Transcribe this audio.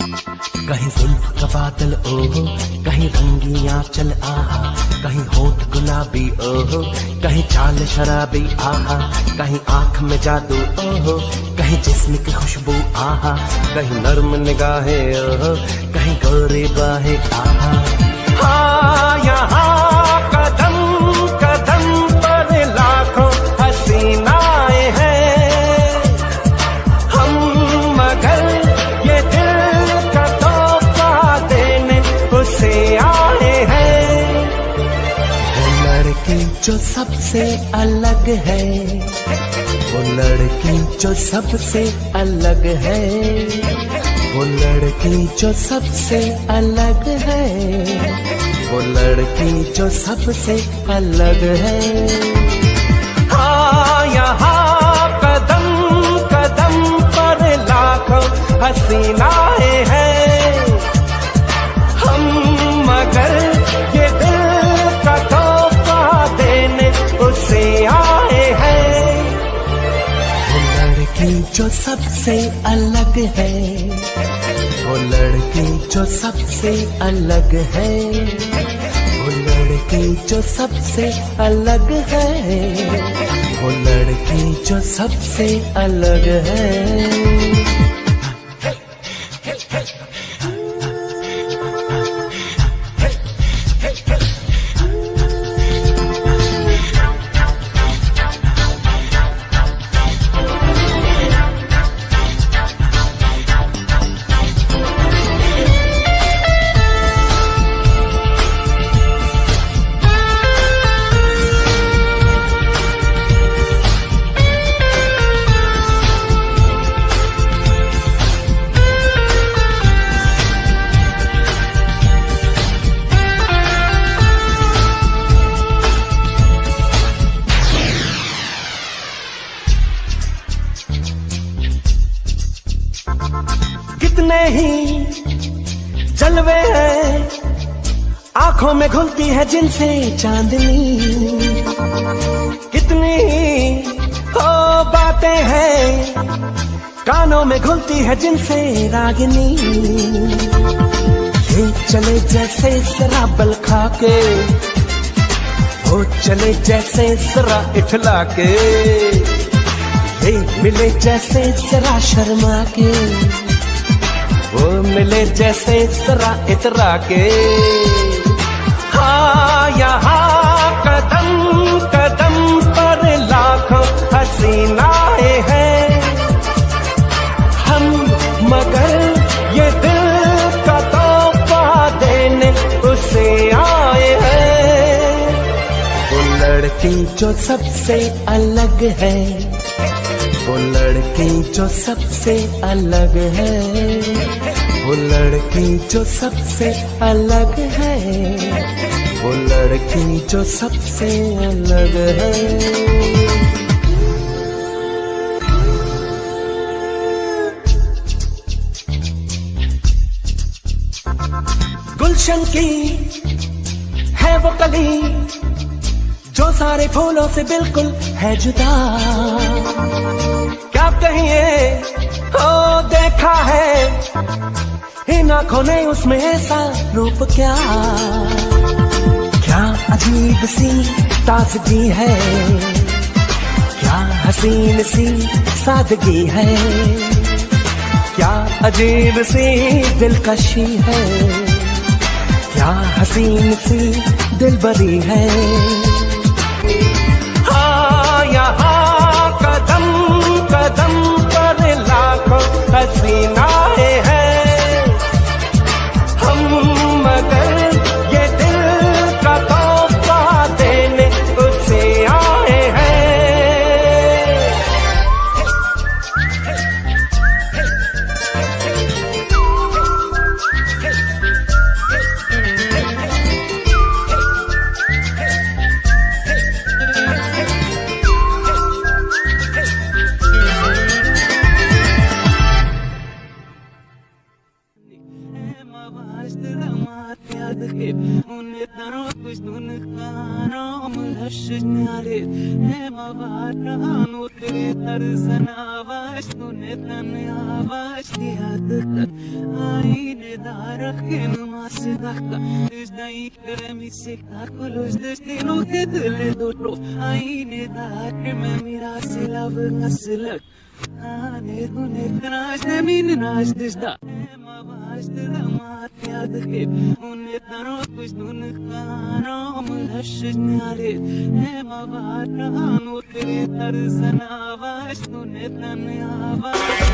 कहीं जुल्फ का बादल ओहो, कहीं रंगी आंचल आहा, कहीं होठ गुलाबी ओहो, कहीं चाल शराबी आहा, कहीं आंख में जादू ओहो, कहीं जिस्म की खुशबू आहा, कहीं नर्म निगाहें ओहो, कहीं गोरी बाहें आहा। हाँ यहाँ कदम कदम पर लाखों हसीनाएं हैं हम, मगर ये दिल का तोहफा देने उसे आए हैं। वो लड़की जो सबसे अलग है, वो लड़की जो सबसे अलग है, वो लड़की जो सबसे अलग है, वो लड़की जो सबसे अलग है। हाँ यहाँ कदम कदम पर लाखों हसीनाएं हैं हम, मगर ये दिल का तोहफा देने उसे आए हैं। वो लड़की जो सबसे अलग है, वो लड़की जो सबसे अलग है, वो लड़की जो सबसे अलग है, वो लड़की जो सबसे अलग है। कितने ही जलवे हैं आंखों में घुलती है जिनसे चांदनी, कितनी ही हो बातें हैं कानों में घुलती है जिनसे रागिनी। ये चले जैसे जरा बल खा के, वो चले जैसे जरा इठला के, ये मिले जैसे जरा शर्मा के, वो मिले जैसे जरा इतरा के। हाँ यहाँ कदम कदम पर लाखों हसीनाएं हैं हम, मगर ये दिल का तोहफा देने उसे आए हैं। वो लड़की जो सबसे अलग है, वो लड़की जो सबसे अलग है, वो लड़की जो सबसे अलग है, वो लड़की जो सबसे अलग है। गुलशन की है वो कली जो सारे फूलों से बिल्कुल है जुदा, क्या कहिए हो देखा है इन आंखों ने उसमें ऐसा रूप, क्या क्या अजीब सी ताजगी है, क्या हसीन सी सादगी है, क्या अजीब सी दिलकशी है, क्या हसीन सी दिलबरी है। हाँ यहाँ कदम कदम पर लाखों हसीनाएं हैं हम, मगर ये दिल का तोहफा देने उसे आए हैं। ke une taro kush nun kano mulhash nyare ne mavata no tere tarzana vash tune tan avash diyad kat aine darak ke numas dakka is dai kremi se kakulos destino ke dil dotro aine dar me mira se lav ngaslak ane tune trash ne min nash disda mavash damat yad ke une taro kush nun kano mulhash nyare ne mavata no tere tarzana vash tune tan avash